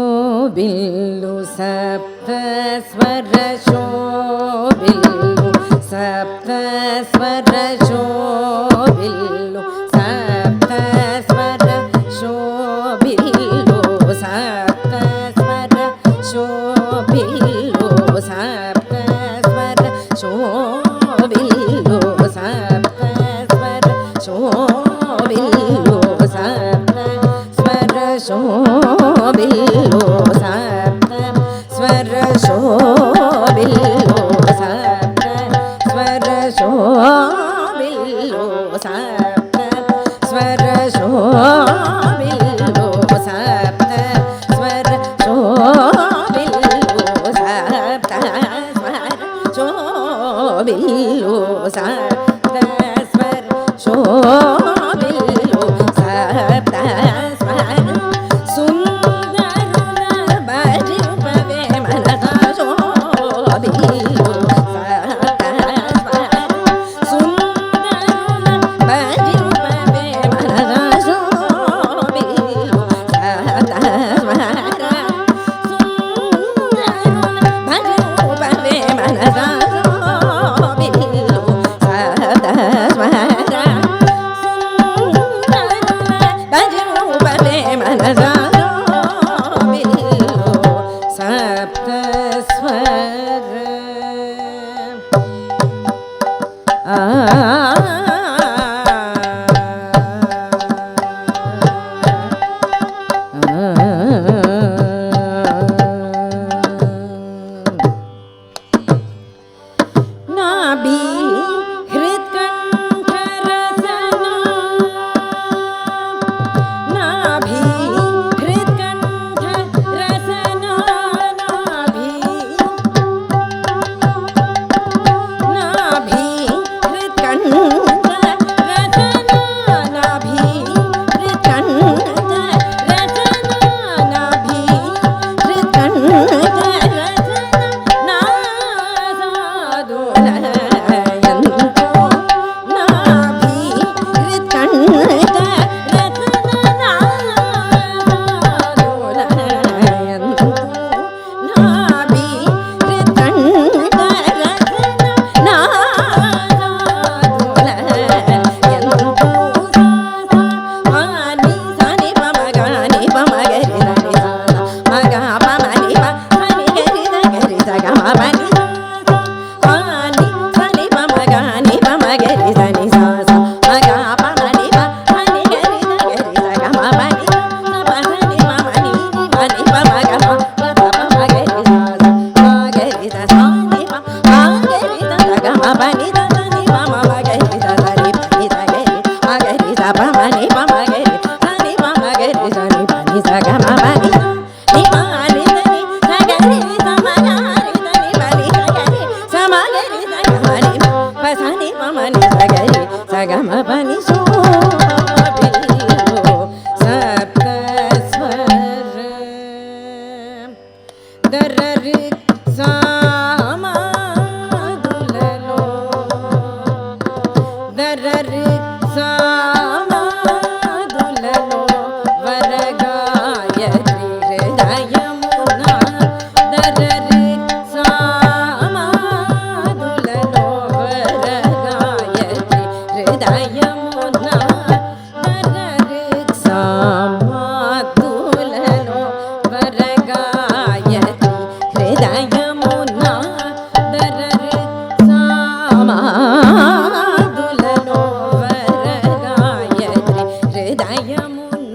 शोभिल्लु सप्तस्वर शोभिल्लु सप्तस्वर शोभिल्लु सप्तस्वर शोभिल्लु सप्तस्वर शोभिल्लु सप्तस्वर शोभिल्लु सप्तस्वर शोभिल्लु सप्तस्वर शोभिल्लु सप्तस्वर शोभिल्लु सप्तस्वर शोभिल्लु सप्तस्वर शोभिल्लु सप्तस्वर शोभिल्लु सप्तस्वर शोभिल्लु सप्तस्वर शोभिल्लु सप्तस्वर सुन्दरुल भजिपवे मनसा शोभिल्लु सप्तस्वर सुन्दरुल भजिपवे मनसा शोभिल्लु सप्तस्वर सुन्दरुल भजिपवे मनसा शोभिल्लु सप्तस्वर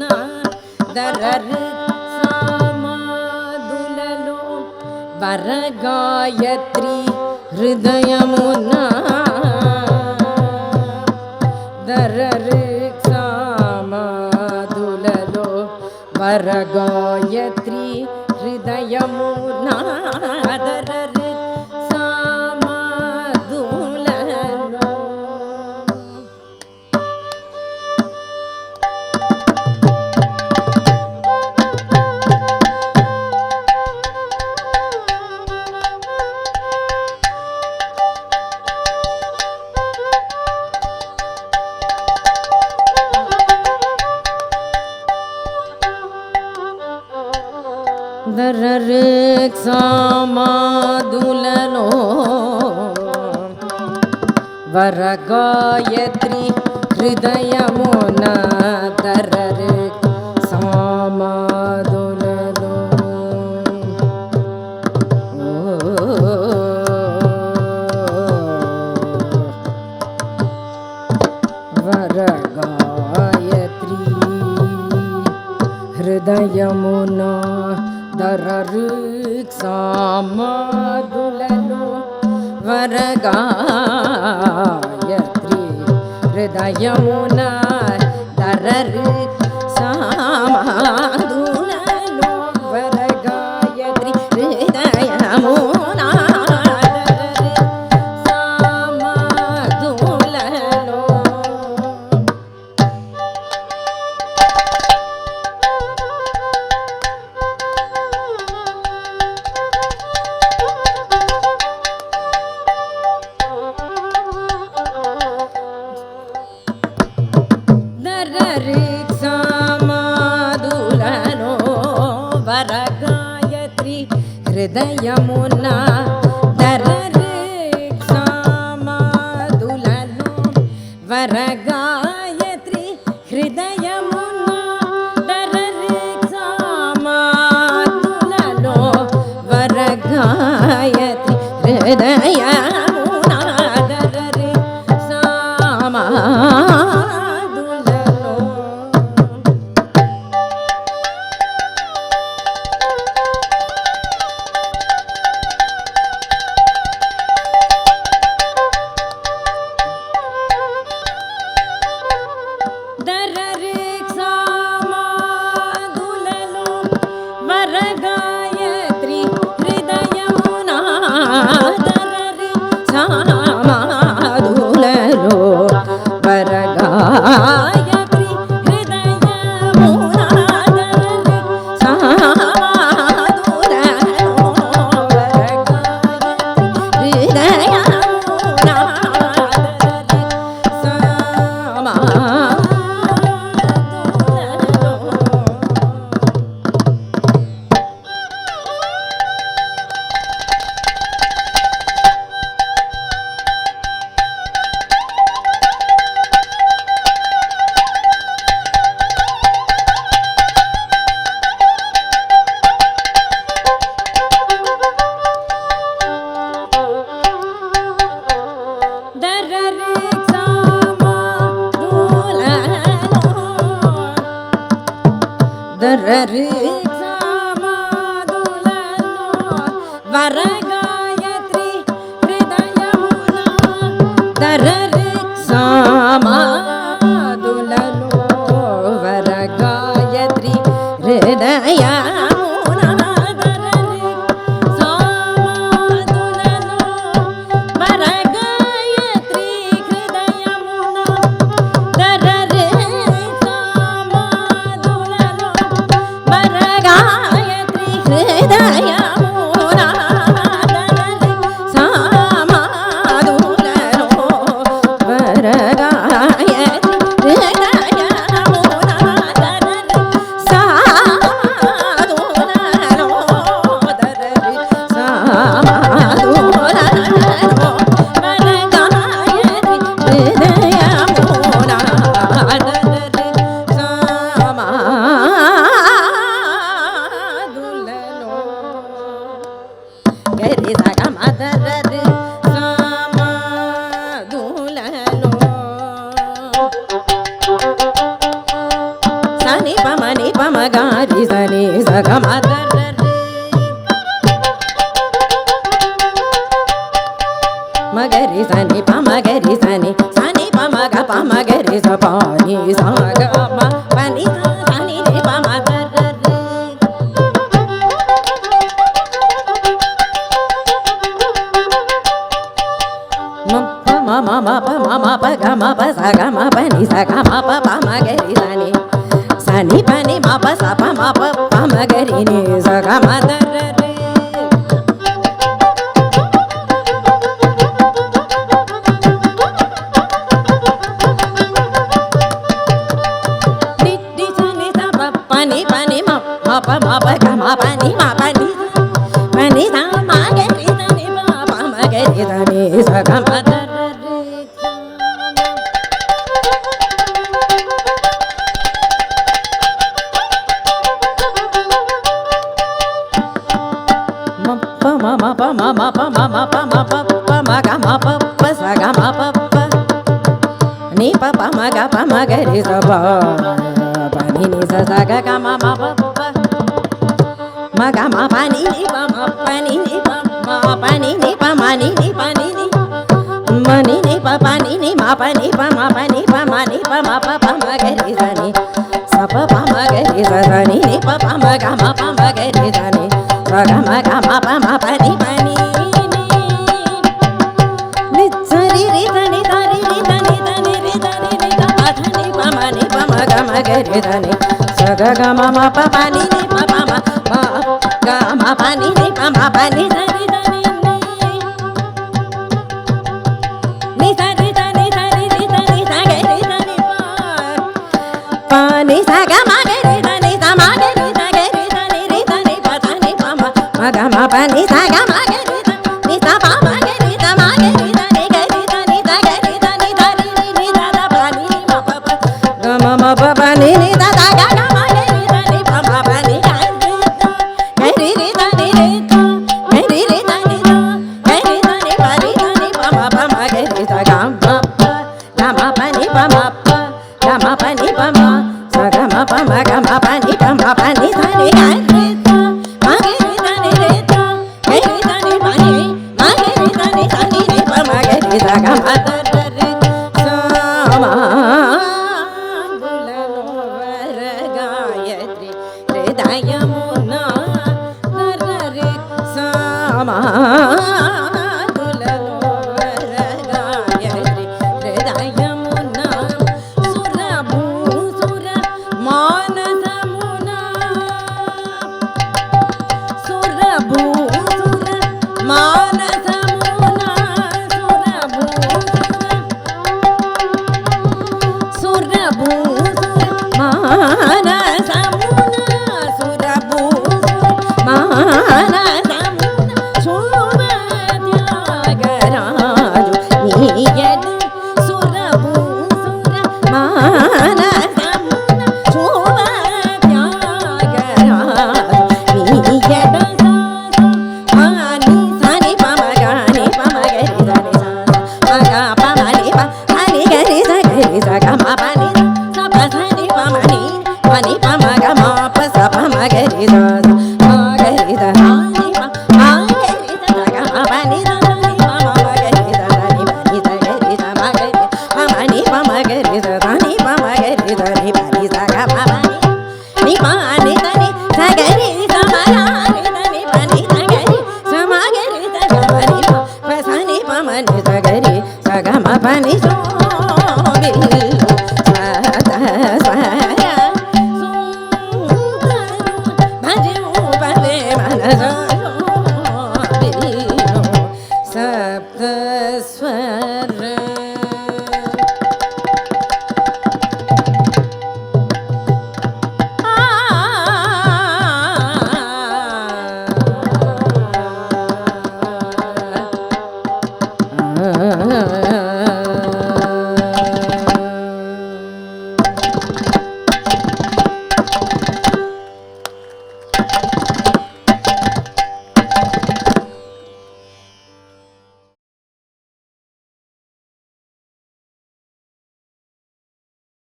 ना వరగాయత్రి హృదయమునా దరరిక్సామాదులలో వరగాయత్రి హృదయమునా దరరిక్సామాదులలో దరరిక్సామాదులలో వరగాయత్రి హృదయమున దరరిక్సామాదులలో వరగాయత్రి హృదయమున దరరిక్సామాదులలో వరగాయత్రి హృదయమున దరరిక్సామాదులలో వరగాయత్రి హృదయమున దరరిక్సామాదులలో దరరిక్సామాదులలో వరగాయత్రి హృదయమున దరరిక్సామాదులలో వరగాయత్రి హృదయమున దరరిక్సామాదులలో వరగాయత్రి హృదయమున దరరిక్సామాదులలో దరరిక్సామాదులలో వరగాయత్రి హృదయమున దరరిక్సామాదులలో వరగాయత్రి హృదయమున దరరిక్సామాదులలో వరగాయత్రి హృదయమున దరరిక్సామాదులలో వరగాయత్రి హృదయమున దరరిక్సామాదులలో వరగాయత్రి హృదయమున దరరిక్సామాదులలో వరగాయత్రి హృదయమున దరరిక్సామాదులలో వరగాయత్రి హృదయమున దరరిక్సామాదులలో వరగాయత్రి హృదయమున దరరిక్సామాదులలో దరరిక్సామాదులలో వరగాయత్రి హృదయమున దరరిక్సామాదులలో గరి సగమ దరరిక్సామాదులలో సని పమని పమగారి సని సగమ దరరి gari sani pa ma gari sani sani pa ma ga pa ma gari sa pa ni sa ga ma pa ni sa sani ni pa ma ga re ma pa ga ma pa sa ga ma pa ni sa ga ma pa ma gari sani sani pa ni ma pa sa pa ma gari ni sa ga ma da re ma pa ga ma pa ni sa ma gari sani pa ma gari sani sa ga ma da ni pa pa ma ga pa ma gari sa pa ni ni sa sa ga ga ma pa ma ga ma pa ni pa ma pa ni pa ma pa ni pa ma ni pa ni ma ni pa pa ni ma pa ni pa ma pa ni pa ma ni pa ma pa ma gari sa ni sa pa ma gari sa ni pa ma ga ma pa ma gari sa ni sa ga ma pa ni pa ni ni sa ri ri sa ni sa ri ri sa ni sa ni ri sa ni ni sa pa ni pa ma ni pa ma ga ma gari sa ni sa ga ga ma pa pa ni pa ma ga ma pa ni pa ma pa ni sa ri sa ni ni sa ri sa ni sa ri ri sa ni sa ga ri sa ni pa ni sa ga ma ga ri sa ni sa ma ga ri sa ni ri sa ni pa sa ni pa ma ga ma pa ni sa ga ma ga ri sa ni sa pa ma ga ri sa ma ga ri sa ni ga ri sa ni sa ga ri sa ni sa ri ri ni sa da pa ni ma pa pa ga ma pa pa ni ni sa da ga ga ma ga ri sa ni pa ma pa ni ga ri ri sa ni ri sa ga ri ri sa ni sa ga ri sa ni pa ri sa ni pa ma ga ri sa ga ma pa ni pa ma pa ga ma pa ni pa ma sa ga ma pa ni pa ma pa ni sa ni ga ri sa ma ga ri sa ni ri sa ga ri sa ni pa ni ma ga ri sa ni sa ni ri pa ma ga ri sa ga ma da da ri sa ma gulalo var gayatri hridayamuna dar ri sa ma gulalo var gayatri hridayamuna surabhu sura manasamuna surabhu sura manasamuna surabhu sura surabhu sura manasamuna surabhu sura manasamuna shubha tyagarajo niyad surabhu sura manasamuna shubha tyagarajo niyad sa ni sa ni pa ma ga ni pa ma ga ri sa ni sa ma ga pa ma ni pa sa ni ga ri sa ga ma pa ni sa pa sa ni pa ma ga ma pa sa pa ma ga ri sa ma ga ri sa ni pa ma ga ri sa ga ma pa ni sa ni pa ma ga ri sa ni pa ni sa ga ri sa ma ga ri pa ma ni pa ma ga ri sa ni pa ma ga ri sa ni pa ni sa ga ma pa ni pa ni sa ni sa ga ri sa ma ga ri sa ni pa ni sa ga ri sa ma ga ri sa ga ma ni pa sa ni pa ma ni sa ga ri sa ga ma pa ni sa